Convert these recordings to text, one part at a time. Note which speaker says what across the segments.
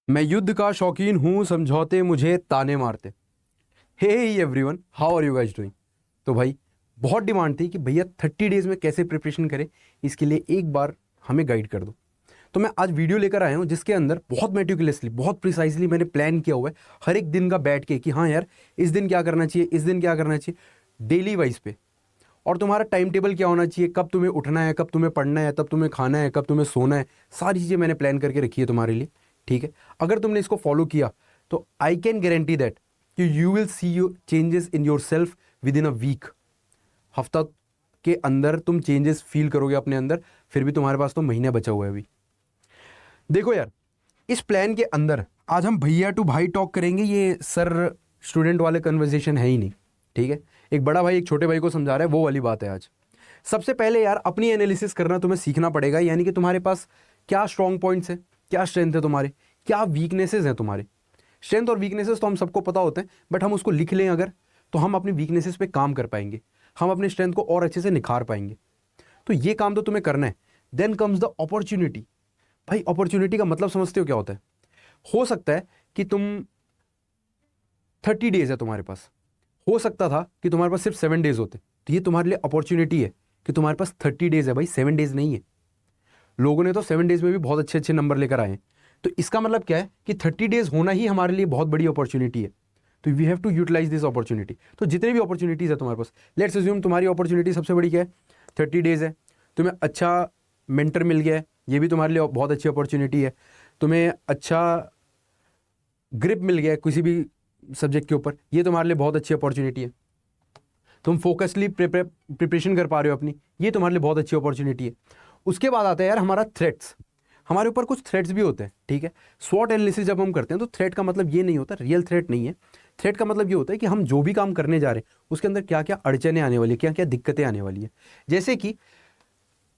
Speaker 1: मैं युद्ध का शौकीन हूँ, समझौते मुझे ताने मारते। Hey everyone, how are you guys doing. तो भाई बहुत डिमांड थी कि भैया 30 डेज में कैसे प्रिपरेशन करें, इसके लिए एक बार हमें गाइड कर दो। तो मैं आज वीडियो लेकर आया हूँ जिसके अंदर बहुत मेटिकुलसली, बहुत प्रिसाइजली मैंने प्लान किया हुआ है हर एक दिन का बैठ के कि हाँ यार इस दिन क्या करना चाहिए, इस दिन क्या करना चाहिए, डेली वाइज पे। और तुम्हारा टाइम टेबल क्या होना चाहिए, कब तुम्हें उठना है, कब तुम्हें पढ़ना है, तब तुम्हें खाना है, कब तुम्हें सोना है, सारी चीज़ें मैंने प्लान करके रखी है तुम्हारे लिए। ठीक है, अगर तुमने इसको फॉलो किया तो आई कैन गारंटी दैट कि you will see you changes in yourself within a week. हफ्ता के अंदर तुम चेंजेस फील करोगे अपने अंदर। फिर भी तुम्हारे पास तो महीने बचा हुआ है अभी। देखो यार, इस प्लान के अंदर आज हम भैया टू भाई टॉक करेंगे। ये सर स्टूडेंट वाले कन्वर्सेशन है ही नहीं। ठीक है, एक बड़ा भाई एक छोटे भाई को समझा रहा है, वो वाली बात है आज। सबसे पहले यार अपनी एनालिसिस करना तुम्हें सीखना पड़ेगा, यानी कि तुम्हारे पास क्या स्ट्रॉन्ग पॉइंट्स हैं, क्या स्ट्रेंथ है तुम्हारे, क्या वीकनेसेस हैं तुम्हारे। स्ट्रेंथ और वीकनेसेस तो हम सबको पता होते हैं, बट हम उसको लिख लें अगर, तो हम अपनी वीकनेसेस पे काम कर पाएंगे, हम अपनी स्ट्रेंथ को और अच्छे से निखार पाएंगे। तो ये काम तो तुम्हें करना है। Then comes the opportunity. भाई अपॉर्चुनिटी का मतलब समझते हो क्या होता है? हो सकता है कि तुम 30 डेज है तुम्हारे पास, हो सकता था कि तुम्हारे पास सिर्फ 7 डेज होते। तो ये तुम्हारे लिए अपॉर्चुनिटी है कि तुम्हारे पास 30 डेज है भाई, 7 डेज नहीं है। लोगों ने तो 7 डेज में भी बहुत अच्छे अच्छे नंबर लेकर आए हैं। तो इसका मतलब क्या है कि 30 डेज होना ही हमारे लिए बहुत बड़ी अपॉर्चुनिटी है। तो we have to utilise this opportunity. तो जितने भी अपॉर्चुनिटीज़ है तुम्हारे पास, लेट्स अज्यूम तुम्हारी अपॉर्चुनिटी सबसे बड़ी क्या है, 30 डेज है, तुम्हें अच्छा मेंटर मिल गया है, ये भी तुम्हारे लिए बहुत अच्छी अपॉर्चुनिटी है। तुम्हें अच्छा ग्रिप मिल गया है किसी भी सब्जेक्ट के ऊपर, ये तुम्हारे लिए बहुत अच्छी अपॉर्चुनिटी है। तुम फोकसली प्रिपरेशन कर पा रहे हो अपनी, ये तुम्हारे लिए बहुत अच्छी अपॉर्चुनिटी है। उसके बाद आता है यार हमारा थ्रेट्स। हमारे ऊपर कुछ थ्रेट्स भी होते हैं। ठीक है, स्वॉट एनालिसिस जब हम करते हैं तो थ्रेट का मतलब ये नहीं होता, रियल थ्रेट नहीं है। थ्रेट का मतलब ये होता है कि हम जो भी काम करने जा रहे हैं उसके अंदर क्या क्या अड़चने आने वाली है, क्या क्या दिक्कतें आने वाली है। जैसे कि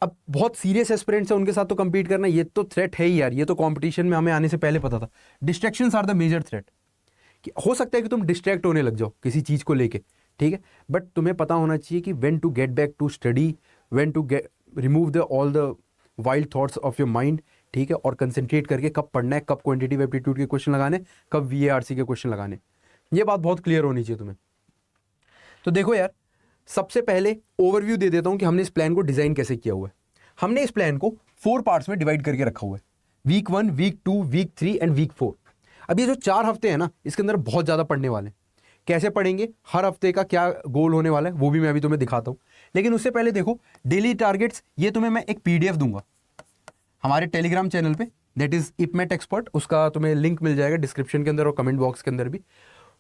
Speaker 1: अब बहुत सीरियस एस्पिरेंट्स है, उनके साथ तो compete करना ये तो थ्रेट है ही यार, ये तो कंपटीशन में हमें आने से पहले पता था। Distractions are the major threat. कि हो सकता है कि तुम डिस्ट्रैक्ट होने लग जाओ किसी चीज़ को लेके। ठीक है, बट तुम्हें पता होना चाहिए कि when to get back to study, when to get remove the all the wild thoughts of your mind. ठीक है, और कंसंट्रेट करके कब पढ़ना है, कब क्वांटिटेटिव एप्टीट्यूड के क्वेश्चन लगाने, कब वीएआरसी के क्वेश्चन लगाने। ये बात बहुत क्लियर होनी चाहिए तुम्हें। तो देखो यार, सबसे पहले ओवरव्यू दे देता हूं कि हमने इस प्लान को डिजाइन कैसे किया हुआ है। हमने इस प्लान को 4 पार्ट्स में डिवाइड करके रखा हुआ है, week 1, week 2, week 3 and week 4। अब ये जो 4 हफ्ते हैं ना, इसके अंदर बहुत ज़्यादा पढ़ने वाले हैं। कैसे पढ़ेंगे, हर हफ्ते का क्या गोल होने वाला है वो भी मैं अभी तुम्हें दिखाता हूँ। लेकिन उससे पहले देखो डेली टारगेट्स, ये तुम्हें मैं एक पीडीएफ दूंगा हमारे टेलीग्राम चैनल पे, दैट इज इपमेट एक्सपर्ट। उसका तुम्हें लिंक मिल जाएगा डिस्क्रिप्शन के अंदर और कमेंट बॉक्स के अंदर भी,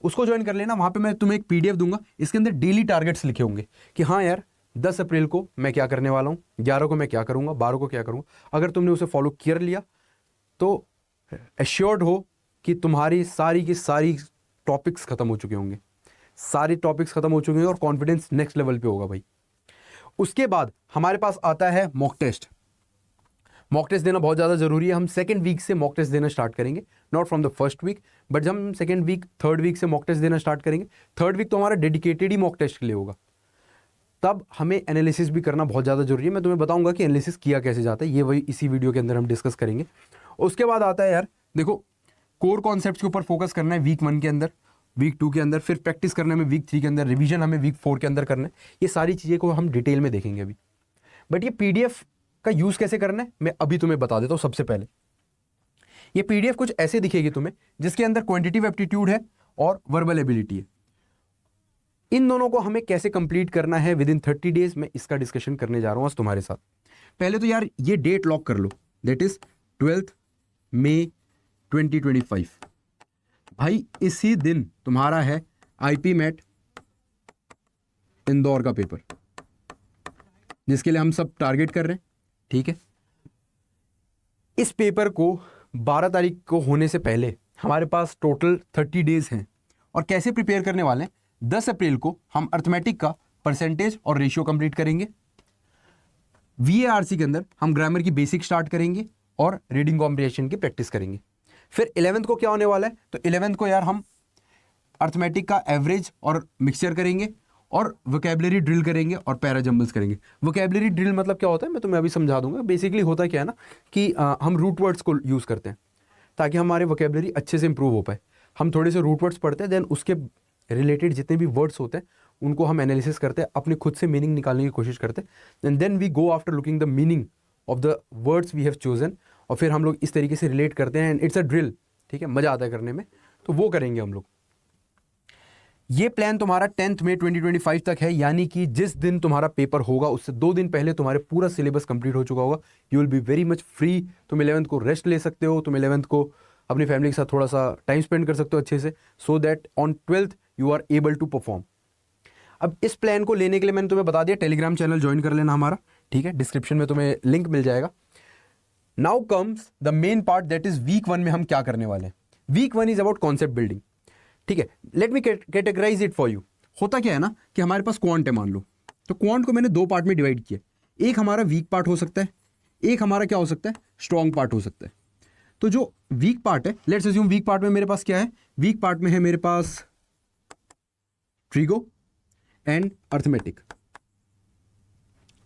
Speaker 1: उसको ज्वाइन कर लेना। वहाँ पे मैं तुम्हें एक पीडीएफ दूंगा, इसके अंदर डेली टारगेट्स लिखे होंगे कि हाँ यार 10 अप्रैल को मैं क्या करने वाला हूँ, 11 को मैं क्या करूँगा, 12 को क्या करूँगा। अगर तुमने उसे फॉलो कर लिया तो एश्योर्ड हो कि तुम्हारी सारी की सारी टॉपिक्स खत्म हो चुके होंगे, सारे टॉपिक्स खत्म हो चुके होंगे और कॉन्फिडेंस नेक्स्ट लेवल पे होगा भाई। उसके बाद हमारे पास आता है मॉक टेस्ट। मॉक टेस्ट देना बहुत ज़्यादा जरूरी है। हम सेकंड वीक से मॉक टेस्ट देना स्टार्ट करेंगे, not from the first week, but जब हम सेकंड वीक थर्ड वीक से मॉक टेस्ट देना स्टार्ट करेंगे, थर्ड वीक तो हमारा डेडिकेटेड ही मॉक टेस्ट के लिए होगा। तब हमें एनालिसिस भी करना बहुत ज़्यादा जरूरी है। मैं तुम्हें बताऊंगा कि एनालिसिस किया कैसे जाता है, ये वही इसी वीडियो के अंदर हम डिस्कस करेंगे। उसके बाद आता है यार देखो, कोर कॉन्सेप्ट के ऊपर फोकस करना है वीक 1 के अंदर, वीक 2 के अंदर, फिर प्रैक्टिस करना है वीक 3 के अंदर, रिवीजन हमें वीक 4 के अंदर करना है। ये सारी चीज़ें को हम डिटेल में देखेंगे अभी। बट ये पीडीएफ का यूज कैसे करना है मैं अभी तुम्हें बता देता हूं। सबसे पहले ये पीडीएफ कुछ ऐसे दिखेगी तुम्हें, जिसके अंदर क्वांटिटेटिव एप्टीट्यूड है और वर्बल एबिलिटी है। इन दोनों को हमें कैसे कंप्लीट करना है विद इन 30 डेज, मैं इसका डिस्कशन करने जा रहा हूं आज तुम्हारे साथ। पहले तो यार ये डेट लॉक कर लो, दैट इज 12 मई 2025। भाई इसी दिन तुम्हारा है आईपी मैट इंदौर का पेपर, जिसके लिए हम सब टारगेट कर रहे हैं। ठीक है, इस पेपर को 12 तारीख को होने से पहले हमारे पास टोटल 30 डेज हैं। और कैसे प्रिपेयर करने वाले हैं, 10 अप्रैल को हम अर्थमेटिक का परसेंटेज और रेशियो कंप्लीट करेंगे। वीएआरसी के अंदर हम ग्रामर की बेसिक स्टार्ट करेंगे और रीडिंग कॉम्प्रिहेंशन की प्रैक्टिस करेंगे। फिर 11th को क्या होने वाला है, तो 11th को यार हम अर्थमेटिक का एवरेज और मिक्सचर करेंगे और वोकैबुलरी ड्रिल करेंगे और पैरा जंबल्स करेंगे। वोकैबुलरी ड्रिल मतलब क्या होता है मैं तुम्हें अभी समझा दूंगा। बेसिकली होता क्या है ना कि हम रूट वर्ड्स को यूज़ करते हैं। ताकि हमारे वोकेबलरी अच्छे से इंप्रूव हो पाए। हम थोड़े से रूट वर्ड्स पढ़ते हैं, देन उसके रिलेटेड जितने भी वर्ड्स होते हैं उनको हम एनालिसिस करते हैं, अपने खुद से मीनिंग निकालने की कोशिश करते हैं, and then we go after looking the meaning of the words we have chosen, और फिर हम लोग इस तरीके से रिलेट करते हैं, एंड इट्स अ ड्रिल, ठीक है, मज़ा आता है करने में, तो वो करेंगे हम लोग। ये प्लान तुम्हारा 10 मई 2025 तक है, यानी कि जिस दिन तुम्हारा पेपर होगा उससे 2 दिन पहले तुम्हारे पूरा सिलेबस कंप्लीट हो चुका होगा। You will be very much free. तुम 11th को रेस्ट ले सकते हो, तुम 11th को अपनी फैमिली के साथ थोड़ा सा टाइम स्पेंड कर सकते हो अच्छे से, so that on 12th you are able to perform. अब इस प्लान को लेने के लिए मैंने तुम्हें बता दिया, टेलीग्राम चैनल ज्वाइन कर लेना हमारा, ठीक है, डिस्क्रिप्शन में तुम्हें लिंक मिल जाएगा। Now comes the main part, that is week 1 में हम क्या करने वाले हैं। Week 1 is about concept building, ठीक है। Let me categorise it for you. होता क्या है ना कि हमारे पास क्वांट है, मान लो, तो क्वांट को मैंने 2 पार्ट में डिवाइड किया। एक हमारा वीक पार्ट हो सकता है, एक हमारा क्या हो सकता है, स्ट्रॉन्ग पार्ट हो सकता है। तो जो वीक पार्ट है, लेट्स अज्यूम वीक पार्ट में मेरे पास क्या है, वीक पार्ट में है मेरे पास ट्रिगो एंड अर्थमेटिक।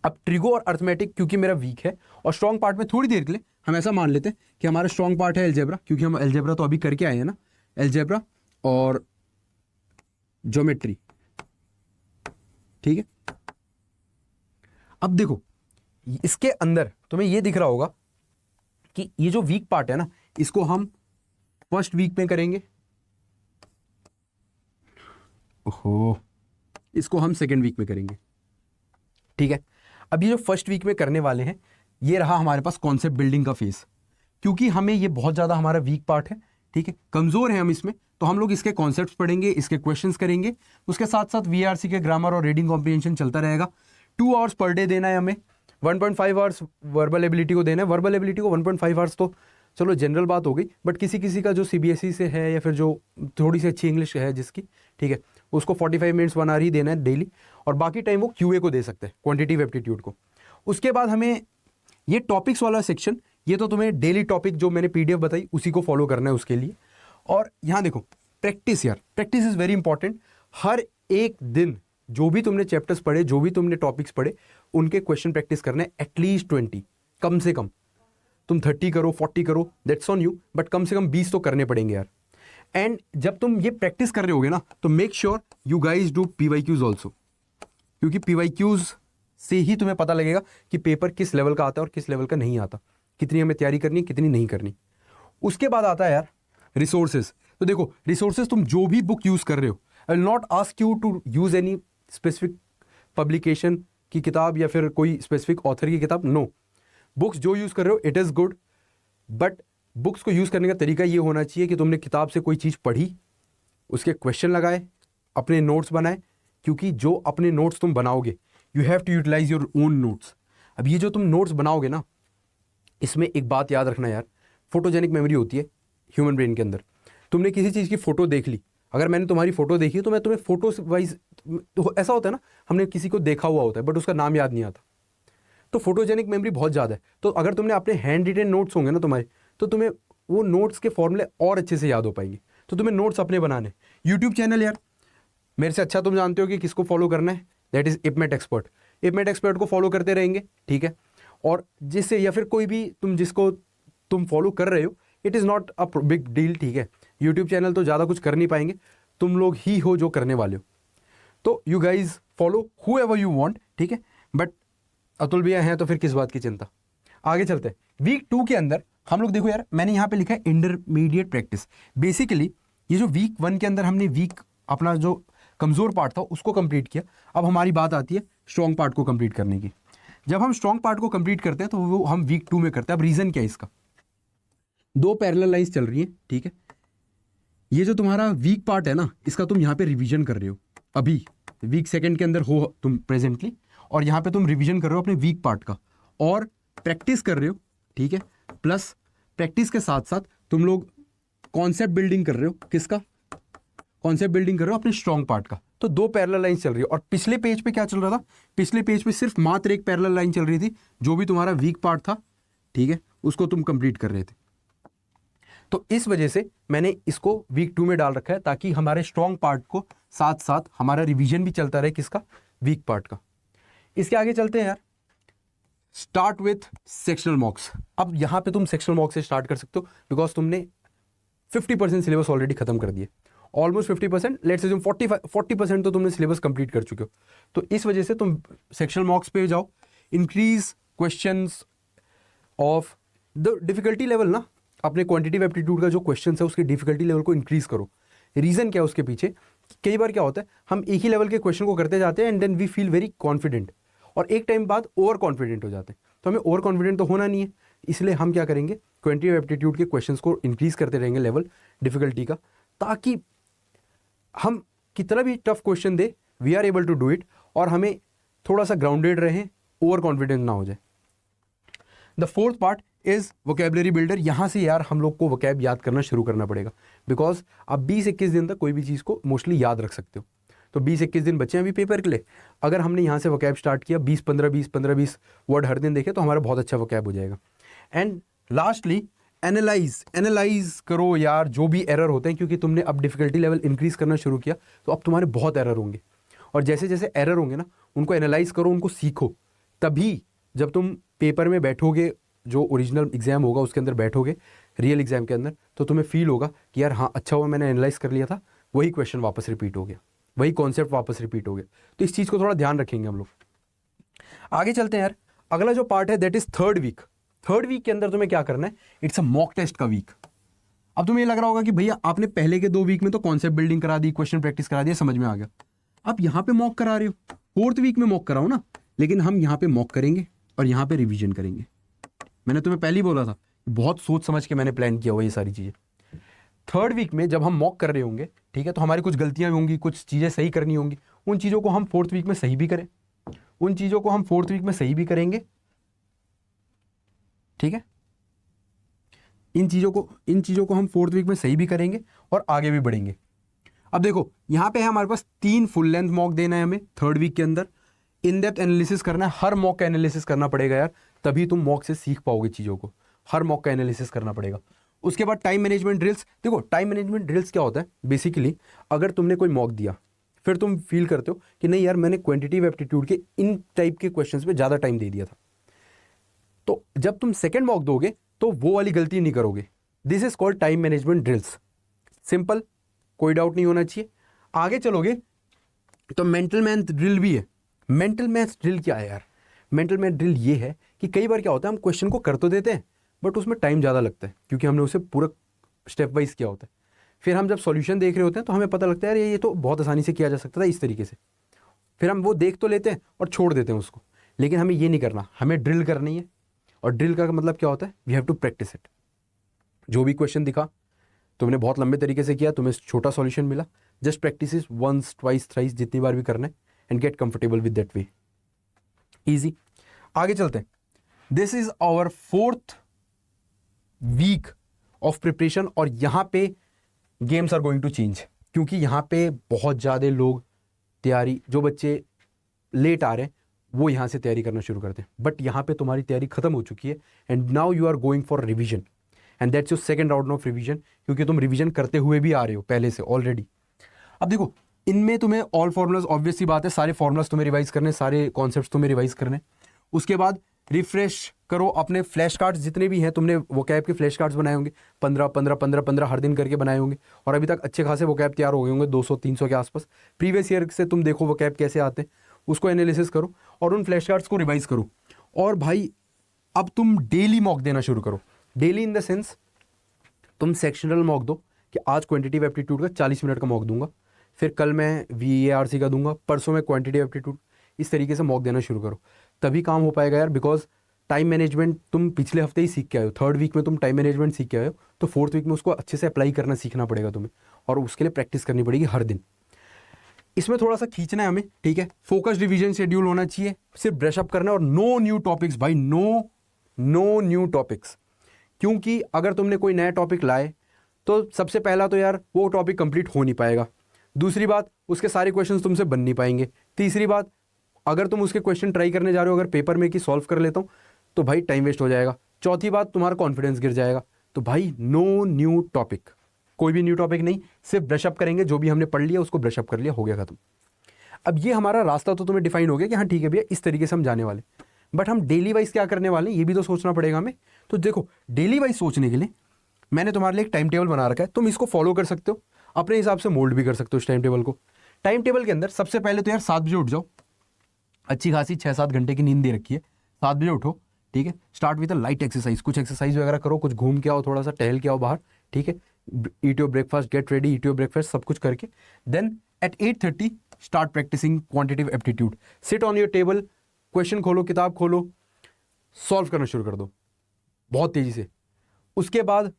Speaker 1: अब ट्रिगो और अर्थमेटिक क्योंकि मेरा वीक है, और स्ट्रॉन्ग पार्ट में थोड़ी देर के लिए हम ऐसा मान लेते हैं कि हमारा स्ट्रॉन्ग पार्ट है एल्जेब्रा, क्योंकि हम एल्जेब्रा तो अभी करके आए हैं ना, एल्जेब्रा और ज्योमेट्री, ठीक है। अब देखो इसके अंदर तुम्हें ये दिख रहा होगा कि ये जो वीक पार्ट है ना, इसको हम फर्स्ट वीक में करेंगे, ओहो, इसको हम सेकेंड वीक में करेंगे, ठीक है। अब ये जो फर्स्ट वीक में करने वाले हैं, ये रहा हमारे पास कॉन्सेप्ट बिल्डिंग का फेस, क्योंकि हमें ये बहुत ज़्यादा हमारा वीक पार्ट है, ठीक है, कमज़ोर है हम इसमें, तो हम लोग इसके कॉन्सेप्ट्स पढ़ेंगे, इसके क्वेश्चंस करेंगे, उसके साथ साथ वीआरसी के ग्रामर और रीडिंग कॉम्प्रिहेंशन चलता रहेगा। 2 आवर्स पर डे देना है हमें, 1.5 आवर्स वर्बल एबिलिटी को देना है। वर्बल एबिलिटी को 1.5 आवर्स तो चलो जनरल बात हो गई, बट किसी किसी का जो सीबीएसई से है या फिर जो थोड़ी सी अच्छी इंग्लिश है जिसकी, ठीक है, उसको 45 मिनट्स 1 आवर ही देना है डेली, और बाकी टाइम वो क्यूए को दे सकते हैं, क्वांटिटिव एप्टीट्यूड को। उसके बाद हमें ये टॉपिक्स वाला सेक्शन, ये तो तुम्हें डेली टॉपिक जो मैंने पीडीएफ बताई उसी को फॉलो करना है उसके लिए। और यहाँ देखो प्रैक्टिस, यार प्रैक्टिस इज़ वेरी इंपॉर्टेंट। हर एक दिन जो भी तुमने चैप्टर्स पढ़े, जो भी तुमने टॉपिक्स पढ़े, उनके क्वेश्चन प्रैक्टिस करने एटलीस्ट 20, कम से कम। तुम 30 करो, 40 करो, दैट्स ऑन यू, बट कम से कम 20 तो करने पड़ेंगे यार। एंड जब तुम ये प्रैक्टिस कर रहे होगे ना, तो make sure you guys do PYQs also, क्योंकि पीवाईक्यूज से ही तुम्हें पता लगेगा कि पेपर किस लेवल का आता है और किस लेवल का नहीं आता, कितनी हमें तैयारी करनी, कितनी नहीं करनी। उसके बाद आता है यार रिसोर्सेज। तो देखो रिसोर्सेज, तुम जो भी बुक यूज़ कर रहे हो, I will not ask you to use any specific publication की किताब या फिर कोई स्पेसिफिक ऑथर की किताब, नो। बुक्स जो यूज़ कर रहे हो it is good, but books को यूज़ करने का तरीका ये होना चाहिए कि तुमने किताब से कोई चीज़ पढ़ी, उसके क्वेश्चन लगाए, अपने नोट्स बनाए, क्योंकि जो अपने नोट्स तुम बनाओगे, you have to utilise your own notes. अब ये जो तुम नोट्स बनाओगे ना, इसमें एक बात याद रखना यार, फोटोजेनिक मेमोरी होती है ह्यूमन ब्रेन के अंदर। तुमने किसी चीज़ की फ़ोटो देख ली, अगर मैंने तुम्हारी फ़ोटो देखी तो मैं तुम्हें फ़ोटो वाइज, तो ऐसा होता है ना, हमने किसी को देखा हुआ होता है बट उसका नाम याद नहीं आता, तो फोटोजेनिक मेमोरी बहुत ज़्यादा है। तो अगर तुमने अपने हैंड रिटन नोट्स होंगे ना तुम्हारे, तो तुम्हें वो नोट्स के फॉर्मूले और अच्छे से याद हो पाएंगे। तो तुम्हें नोट्स अपने बनाने। यूट्यूब चैनल यार मेरे से अच्छा तुम जानते हो कि किसको फॉलो करना है, दैट इज़ इपमेट एक्सपर्ट। इपमेट एक्सपर्ट को फॉलो करते रहेंगे, ठीक है। और जिससे या फिर कोई भी तुम जिसको तुम फॉलो कर रहे हो, it is not a big deal, ठीक है। यूट्यूब चैनल तो ज़्यादा कुछ कर नहीं पाएंगे, तुम लोग ही हो जो करने वाले हो। तो you guys follow who ever you want, ठीक है। बट अतुल भैया हैं तो फिर किस बात की चिंता। आगे चलते हैं। वीक 2 के अंदर हम लोग देखो यार, मैंने यहाँ पे लिखा है इंटरमीडिएट प्रैक्टिस। बेसिकली ये जो वीक 1 के अंदर हमने वीक अपना जो कमज़ोर पार्ट था उसको कंप्लीट किया, अब हमारी बात आती है स्ट्रॉन्ग पार्ट को कंप्लीट करने की। जब हम स्ट्रॉन्ग पार्ट को कंप्लीट करते हैं तो वो हम वीक 2 में करते हैं। अब रीज़न क्या है इसका, 2 पैरेलल लाइंस चल रही हैं, ठीक है। ये जो तुम्हारा वीक पार्ट है ना, इसका तुम यहाँ पे रिवीजन कर रहे हो, अभी वीक 2 के अंदर हो तुम प्रेजेंटली, और यहाँ पे तुम रिवीजन कर रहे हो अपने वीक पार्ट का और प्रैक्टिस कर रहे हो, ठीक है। प्लस प्रैक्टिस के साथ साथ तुम लोग कॉन्सेप्ट बिल्डिंग कर रहे हो, किसका कॉन्सेप्ट बिल्डिंग कर रहे हो, अपने स्ट्रॉन्ग पार्ट का। तो 2 पैरेलल लाइन चल रही है। और पिछले पेज पे क्या चल रहा था, पिछले पेज पे सिर्फ मात्र एक पैरेलल लाइन चल रही थी, जो भी तुम्हारा वीक पार्ट था, ठीक है, उसको तुम कंप्लीट कर रहे थे। तो इस वजह से मैंने इसको वीक 2 में डाल रखा है, ताकि हमारे स्ट्रॉन्ग पार्ट को साथ साथ हमारा रिवीजन भी चलता रहे, किसका, वीक पार्ट का। इसके आगे चलते हैं यार, स्टार्ट विथ सेक्शनल मॉक्स। अब यहाँ पे तुम सेक्शनल मॉक से स्टार्ट कर सकते हो, बिकॉज तुमने 50% सिलेबस ऑलरेडी खत्म कर दिए, ऑलमोस्ट 50%, लेट्स अज्यूम 40% तो तुमने सिलेबस कंप्लीट कर चुके हो। तो इस वजह से तुम सेक्शनल मॉक्स पे जाओ, increase questions of the difficulty level ना, अपने क्वांटिटेटिव एप्टीट्यूड का जो क्वेश्चन है उसके डिफिकल्टी लेवल को इंक्रीज करो। रीज़न क्या है उसके पीछे, कई बार क्या होता है हम एक ही लेवल के क्वेश्चन को करते जाते हैं and then we feel very confident, और एक टाइम बाद ओवर कॉन्फिडेंट हो जाते हैं। तो हमें ओवर कॉन्फिडेंट तो होना नहीं है, इसलिए हम क्या करेंगे, क्वांटिटेटिव एप्टीट्यूड के क्वेश्चंस को इंक्रीज करते रहेंगे लेवल डिफिकल्टी का, ताकि हम कितना भी टफ क्वेश्चन दे we are able to do it, और हमें थोड़ा सा ग्राउंडेड रहें, ओवर कॉन्फिडेंट ना हो जाए। The fourth part is vocabulary builder. यहाँ से यार हम लोग को वोकैब याद करना शुरू करना पड़ेगा, बिकॉज आप 20-21 दिन तक कोई भी चीज़ को मोस्टली याद रख सकते हो। तो 20-21 दिन बचे हैं अभी पेपर के लिए, अगर हमने यहाँ से वोकैब स्टार्ट किया, 20-15 वर्ड हर दिन देखे, तो हमारा बहुत अच्छा वोकैब हो जाएगा। एंड लास्टली एनालाइज करो यार जो भी एरर होते हैं, क्योंकि तुमने अब डिफिकल्टी लेवल इंक्रीज करना शुरू किया, तो अब तुम्हारे बहुत एरर होंगे, और जैसे जैसे एरर होंगे ना उनको एनालाइज करो, उनको सीखो। तभी जब तुम पेपर में बैठोगे, जो ओरिजिनल एग्जाम होगा उसके अंदर बैठोगे, रियल एग्जाम के अंदर, तो तुम्हें फील होगा कि यार हाँ अच्छा हुआ मैंने एनालाइज कर लिया था, वही क्वेश्चन वापस रिपीट हो गया, वही कॉन्सेप्ट वापस रिपीट हो गया। तो इस चीज़ को थोड़ा ध्यान रखेंगे हम लोग। आगे चलते हैं यार, अगला जो पार्ट है that is third week. Third week के अंदर तुम्हें क्या करना है, इट्स अ मॉक टेस्ट का वीक। अब तुम्हें ये लग रहा होगा कि भैया आपने पहले के 2 वीक में तो कॉन्सेप्ट बिल्डिंग करा दी, क्वेश्चन प्रैक्टिस करा दिया, समझ में आ गया, आप यहाँ पे मॉक करा रहे हो, फोर्थ वीक में मॉक कराओ ना। लेकिन हम यहाँ पे मॉक करेंगे और यहाँ पे रिवीजन करेंगे। मैंने तुम्हें पहले ही बोला था, बहुत सोच समझ के मैंने प्लान किया हुआ ये सारी चीज़ें। थर्ड वीक में जब हम मॉक कर रहे होंगे, ठीक है, तो हमारी कुछ गलतियां होंगी, कुछ चीज़ें सही करनी होंगी, उन चीज़ों को हम फोर्थ वीक में सही भी करें, उन चीज़ों को हम फोर्थ वीक में सही भी करेंगे, ठीक है, इन चीज़ों को हम फोर्थ वीक में सही भी करेंगे और आगे भी बढ़ेंगे। अब देखो यहाँ पे है हमारे पास 3 फुल लेंथ मॉक देना है हमें थर्ड वीक के अंदर, इन डेप्थ एनालिसिस करना है, हर मॉक का एनालिसिस करना पड़ेगा यार, तभी तुम मॉक से सीख पाओगे चीज़ों को, हर मॉक का एनालिसिस करना पड़ेगा। उसके बाद टाइम मैनेजमेंट ड्रिल्स। देखो टाइम मैनेजमेंट ड्रिल्स क्या होता है बेसिकली, अगर तुमने कोई मॉक दिया, फिर तुम फील करते हो कि नहीं यार मैंने क्वांटिटेटिव एप्टीट्यूड के इन टाइप के क्वेश्चंस पे ज़्यादा टाइम दे दिया था, तो जब तुम सेकेंड मॉक दोगे तो वो वाली गलती नहीं करोगे। This is called time management drills. Simple, कोई डाउट नहीं होना चाहिए। आगे चलोगे तो मेंटल मैथ ड्रिल भी है। मेंटल मैथ ड्रिल क्या है यार, मेंटल मैथ ड्रिल ये है कि कई बार क्या होता है हम क्वेश्चन को कर तो देते हैं बट उसमें टाइम ज़्यादा लगता है, क्योंकि हमने उसे पूरा स्टेप वाइज किया होता है। फिर हम जब सॉल्यूशन देख रहे होते हैं तो हमें पता लगता है यार ये तो बहुत आसानी से किया जा सकता था इस तरीके से, फिर हम वो देख तो लेते हैं और छोड़ देते हैं उसको। लेकिन हमें ये नहीं करना, हमें ड्रिल करनी है। और ड्रिल का मतलब क्या होता है, we have to practise it. जो भी क्वेश्चन दिखा तुमने बहुत लंबे तरीके से किया, तुम्हें छोटा सॉल्यूशन मिला, just practice is once twice thrice, जितनी बार भी करना है, and get comfortable with that way. Easy. आगे चलते हैं। This is our fourth week of preparation, और यहां पे games are going to change, क्योंकि यहां पे बहुत ज़्यादा लोग तैयारी, जो बच्चे लेट आ रहे हैं वो यहाँ से तैयारी करना शुरू करते हैं, बट यहाँ पे तुम्हारी तैयारी खत्म हो चुकी है and now you are going for revision, and that's your second round of revision, क्योंकि तुम रिवीजन करते हुए भी आ रहे हो पहले से ऑलरेडी। अब देखो इनमें तुम्हें ऑल फॉर्मूलाज, ऑब्वियस सी बात है, सारे फॉर्मूलाज तुम्हें रिवाइज करने, सारे कॉन्सेप्ट्स तुम्हें रिवाइज करने। उसके बाद रिफ्रेश करो अपने फ्लैश कार्ड्स, जितने भी हैं तुमने वोकैब के फ्लैश कार्ड्स बनाए होंगे, 15 हर दिन करके बनाए होंगे, और अभी तक अच्छे खासे वोकैब तैयार हो गए होंगे 200-300 के आसपास। प्रीवियस ईयर से तुम देखो वोकैब कैसे आते हैं, उसको एनालिसिस करो और उन फ्लैश कार्ड्स को रिवाइज करो। और भाई अब तुम डेली मॉक देना शुरू करो। डेली इन द सेंस तुम सेक्शनल मॉक दो कि आज क्वांटिटेटिव एप्टीट्यूड का 40 मिनट का मॉक दूंगा, फिर कल मैं VARC का दूंगा, परसों मैं क्वांटिटेटिव एप्टीट्यूड, इस तरीके से मॉक देना शुरू करो, तभी काम हो पाएगा यार। बिकॉज टाइम मैनेजमेंट तुम पिछले हफ्ते ही सीख के आए हो, थर्ड वीक में तुम टाइम मैनेजमेंट सीख के आए हो, तो फोर्थ वीक में उसको अच्छे से अप्लाई करना सीखना पड़ेगा तुम्हें, और उसके लिए प्रैक्टिस करनी पड़ेगी हर दिन। इसमें थोड़ा सा खींचना है हमें, ठीक है, फोकस डिवीजन शेड्यूल होना चाहिए, सिर्फ ब्रश अप करना है, और नो न्यू टॉपिक्स भाई, नो न्यू टॉपिक्स। क्योंकि अगर तुमने कोई नया टॉपिक लाए तो सबसे पहला तो यार वो टॉपिक कंप्लीट हो नहीं पाएगा, दूसरी बात उसके सारे क्वेश्चंस तुमसे बन नहीं पाएंगे, तीसरी बात अगर तुम उसके क्वेश्चन ट्राई करने जा रहे हो, अगर पेपर में कि सॉल्व कर लेता हूँ तो भाई टाइम वेस्ट हो जाएगा, चौथी बात तुम्हारा कॉन्फिडेंस गिर जाएगा। तो भाई नो न्यू टॉपिक, कोई भी न्यू टॉपिक नहीं, सिर्फ ब्रशअप करेंगे, जो भी हमने पढ़ लिया उसको ब्रशअप कर लिया, हो गया खत्म। अब ये हमारा रास्ता तो तुम्हें डिफाइन हो गया कि हाँ ठीक है भैया इस तरीके से हम जाने वाले, बट हम डेली वाइज क्या करने वाले हैं ये भी तो सोचना पड़ेगा हमें। तो देखो डेली वाइज सोचने के लिए मैंने तुम्हारे लिए एक टाइम टेबल बना रखा है, तुम इसको फॉलो कर सकते हो, अपने हिसाब से मोल्ड भी कर सकते हो इस टाइम टेबल को। टाइम टेबल के अंदर सबसे पहले तो यार 7 बजे उठ जाओ, अच्छी खासी 6-7 घंटे की नींद दे रखी है, 7 बजे उठो, ठीक है। Start with a light exercise, कुछ एक्सरसाइज वगैरह करो, कुछ घूम के आओ, थोड़ा सा टहल के आओ बाहर, ठीक है। Eat your breakfast, get ready, eat your breakfast, सब कुछ करके then at 8:30 start practising quantitative aptitude. Sit on your table, question खोलो, किताब खोलो, सॉल्व करना शुरू कर दो बहुत तेजी से। उसके बाद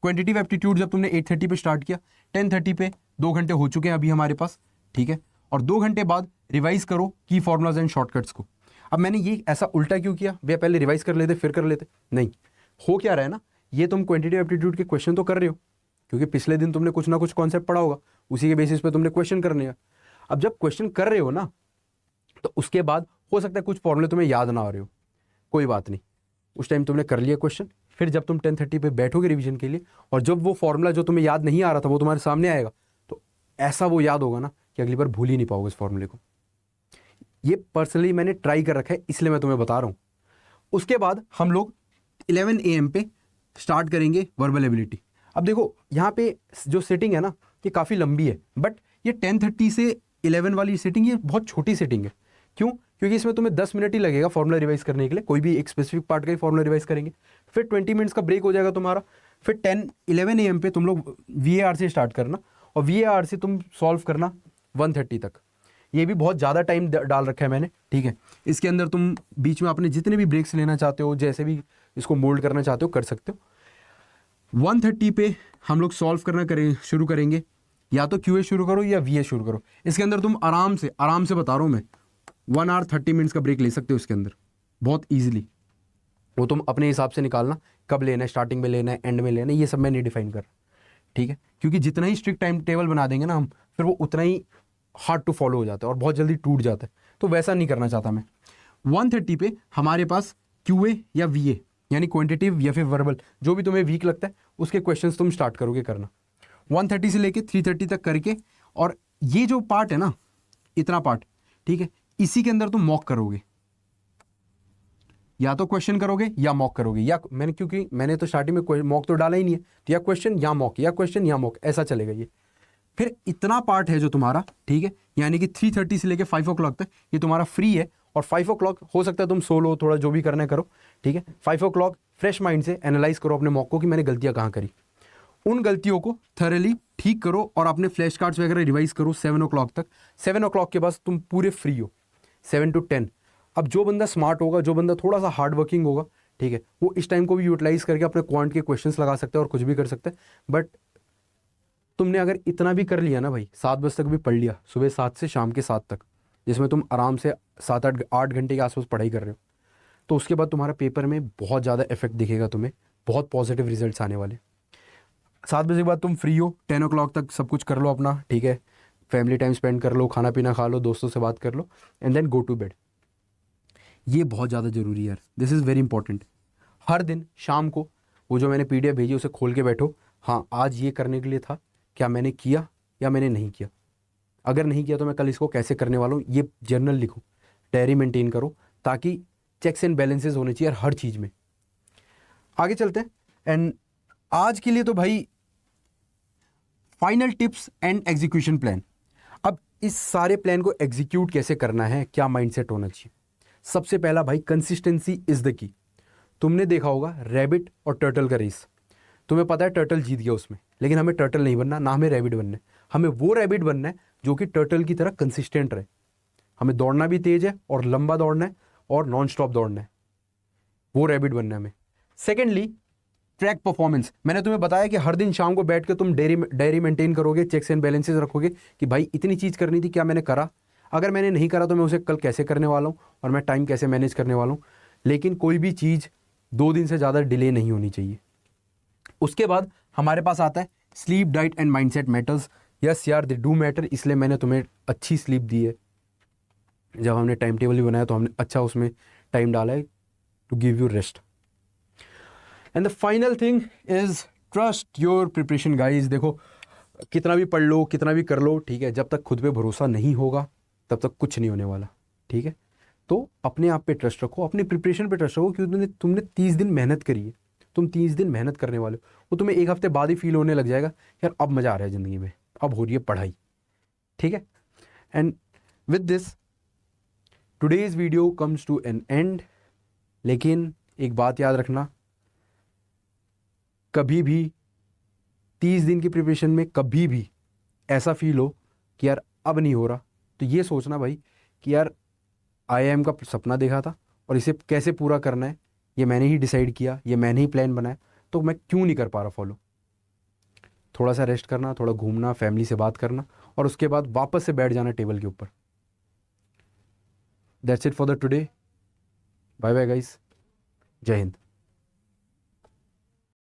Speaker 1: क्वांटिटेटिव एप्टीट्यूड जब तुमने 8:30 पे स्टार्ट किया, 10:30 पे 2 घंटे हो चुके हैं अभी हमारे पास, ठीक है। और 2 घंटे बाद रिवाइज करो की फॉर्मुलाज एंड शॉर्टकट्स को। अब मैंने ये ऐसा उल्टा क्यों किया, भैया पहले रिवाइज कर लेते फिर कर लेते, नहीं। हो क्या रहा है ना, ये तुम क्वांटिटेटिव एप्टीट्यूड के क्वेश्चन तो कर रहे हो क्योंकि पिछले दिन तुमने कुछ ना कुछ कॉन्सेप्ट पढ़ा होगा, उसी के बेसिस पे तुमने क्वेश्चन करने हैं। अब जब क्वेश्चन कर रहे हो ना, तो उसके बाद हो सकता है कुछ फॉर्मूले तुम्हें याद ना आ रहे हो, कोई बात नहीं, उस टाइम तुमने कर लिया क्वेश्चन। फिर जब तुम 10:30 पे बैठोगे रिवीजन के लिए, और जब वो फॉर्मूला जो तुम्हें याद नहीं आ रहा था वो तुम्हारे सामने आएगा, तो ऐसा वो याद होगा ना कि अगली बार भूल ही नहीं पाओगे इस फॉर्मूले को। ये पर्सनली मैंने ट्राई कर रखा है, इसलिए मैं तुम्हें बता रहा हूँ। उसके बाद हम लोग 11 AM पे स्टार्ट करेंगे वर्बल एबिलिटी। अब देखो यहाँ पे जो सेटिंग है ना, ये काफ़ी लंबी है, बट ये 10:30 से 11 वाली सेटिंग ये बहुत छोटी सेटिंग है। क्यों? क्योंकि इसमें तुम्हें 10 मिनट ही लगेगा फॉर्मूला रिवाइज करने के लिए, कोई भी एक स्पेसिफिक पार्ट का ही फॉर्मूला रिवाइज करेंगे, फिर 20 मिनट्स का ब्रेक हो जाएगा तुम्हारा। फिर 11 AM पे तुम लोग VAR से स्टार्ट करना, और VAR से तुम सॉल्व करना 1:30 तक। ये भी बहुत ज़्यादा टाइम डाल रखा है मैंने, ठीक है। इसके अंदर तुम बीच में अपने जितने भी ब्रेक्स लेना चाहते हो, जैसे भी इसको मोल्ड करना चाहते हो कर सकते हो। 1:30 पे हम लोग सॉल्व करना शुरू करेंगे, या तो QA शुरू करो या VA शुरू करो। इसके अंदर तुम आराम से बता रहा हूँ मैं, 1 आवर 30 मिनट्स का ब्रेक ले सकते हो इसके अंदर बहुत ईजिली। वो तुम अपने हिसाब से निकालना, कब लेना है, स्टार्टिंग में लेना है, एंड में लेना है, ये सब मैं नहीं डिफाइन कर रहा, ठीक है। क्योंकि जितना ही स्ट्रिक्ट टाइम टेबल बना देंगे ना हम, फिर वो उतना ही हार्ड टू फॉलो हो जाता है और बहुत जल्दी टूट जाता है, तो वैसा नहीं करना चाहता मैं। 1:30 पे हमारे पास QA या VA यानी क्वांटिटेटिव या फिर वर्बल, जो भी तुम्हें वीक लगता है उसके क्वेश्चंस तुम स्टार्ट करोगे करना 1:30 से लेके 3:30 तक करके। और ये जो पार्ट है ना, इतना पार्ट, ठीक है, इसी के अंदर तुम मॉक करोगे, या तो क्वेश्चन करोगे या मॉक करोगे, या क्योंकि मैंने तो स्टार्टिंग में मॉक तो डाला ही नहीं है, तो या क्वेश्चन या मॉक, या क्वेश्चन या मॉक, ऐसा चलेगा ये। फिर इतना पार्ट है जो तुम्हारा, ठीक है, यानी कि 3:30 से लेके 5 o'clock तक ये तुम्हारा फ्री है। और 5 o'clock हो सकता है तुम सो लो, थोड़ा जो भी करना है करो, ठीक है। 5 o'clock फ्रेश माइंड से एनालाइज करो अपने मॉक को कि मैंने गलतियां कहाँ करी, उन गलतियों को थरली ठीक करो और अपने फ्लैश कार्ड्स वगैरह रिवाइज करो 7 o'clock तक। 7 o'clock के बाद तुम पूरे फ्री हो 7 to 10। अब जो बंदा स्मार्ट होगा, जो बंदा थोड़ा सा हार्ड वर्किंग होगा, ठीक है, वो इस टाइम को भी यूटिलाइज करके अपने क्वांट के क्वेश्चंस लगा सकते हैं और कुछ भी कर सकते हैं। बट तुमने अगर इतना भी कर लिया ना भाई, 7 बजे तक भी पढ़ लिया, सुबह 7 से शाम के 7 तक, जिसमें तुम आराम से 7-8 घंटे के आसपास पढ़ाई कर रहे हो, तो उसके बाद तुम्हारा पेपर में बहुत ज़्यादा इफेक्ट दिखेगा, तुम्हें बहुत पॉजिटिव रिजल्ट्स आने वाले। 7 बजे के बाद तुम फ्री हो, 10 o'clock तक सब कुछ कर लो अपना, ठीक है, फैमिली टाइम स्पेंड कर लो, खाना पीना खा लो, दोस्तों से बात कर लो, and then go to bed. ये बहुत ज़्यादा ज़रूरी है यार, दिस इज़ वेरी इंपॉर्टेंट। हर दिन शाम को वो जो मैंने PDF भेजी उसे खोल के बैठो, हाँ आज ये करने के लिए था, क्या मैंने किया या मैंने नहीं किया, अगर नहीं किया तो मैं कल इसको कैसे करने वाला हूँ, ये जर्नल लिखो, डायरी मेंटेन करो, ताकि चेक्स एंड बैलेंसेस होने चाहिए हर चीज़ में। आगे चलते हैं, एंड आज के लिए तो भाई final tips and execution plan. अब इस सारे प्लान को एग्जीक्यूट कैसे करना है, क्या माइंडसेट होना चाहिए। सबसे पहला भाई, कंसिस्टेंसी इज द की। तुमने देखा होगा रैबिट और टर्टल का रेस, तुम्हें पता है टर्टल जीत गया उसमें, लेकिन हमें टर्टल नहीं बनना, ना हमें रैबिट बनना है। हमें वो रैबिट बनना है जो कि टर्टल की तरह कंसिस्टेंट रहे। हमें दौड़ना भी तेज है और लंबा दौड़ना है और नॉन स्टॉप दौड़ना है, वो रैबिट बनना है हमें। Secondly, track performance. मैंने तुम्हें बताया कि हर दिन शाम को बैठ के तुम डायरी मेंटेन करोगे, चेक्स एंड बैलेंसेस रखोगे कि भाई इतनी चीज़ करनी थी, क्या मैंने करा, अगर मैंने नहीं करा तो मैं उसे कल कैसे करने वाला हूँ और मैं टाइम कैसे मैनेज करने वाला हूँ। लेकिन कोई भी चीज़ 2 दिन से ज़्यादा डिले नहीं होनी चाहिए। उसके बाद हमारे पास आता है sleep, diet and mindset matters. Yes यार, दे डू मैटर, इसलिए मैंने तुम्हें अच्छी स्लीप दी है। जब हमने टाइम टेबल भी बनाया तो हमने अच्छा उसमें टाइम डाला है to give you rest. And the final thing is trust your preparation guys. देखो, कितना भी पढ़ लो, कितना भी कर लो, ठीक है, जब तक खुद पे भरोसा नहीं होगा तब तक कुछ नहीं होने वाला, ठीक है। तो अपने आप पे ट्रस्ट रखो, अपनी प्रिपरेशन पे ट्रस्ट रखो, क्योंकि तुमने 30 दिन मेहनत करी है, तुम 30 दिन मेहनत करने वाले हो, वो तुम्हें एक हफ्ते बाद ही फील होने लग जाएगा यार अब मज़ा आ रहा है ज़िंदगी में, अब हो रही है पढ़ाई। ठीक है, and with this today's video comes to an end. लेकिन एक बात याद रखना, कभी भी 30 दिन की प्रिपरेशन में कभी भी ऐसा फील हो कि यार अब नहीं हो रहा, तो ये सोचना भाई कि यार IIM का सपना देखा था और इसे कैसे पूरा करना है ये मैंने ही डिसाइड किया, ये मैंने ही प्लान बनाया, तो मैं क्यों नहीं कर पा रहा फॉलो। थोड़ा सा रेस्ट करना, थोड़ा घूमना, फैमिली से बात करना और उसके बाद वापस से बैठ जाना टेबल के ऊपर। That's it for the today. Bye bye guys, जय हिंद।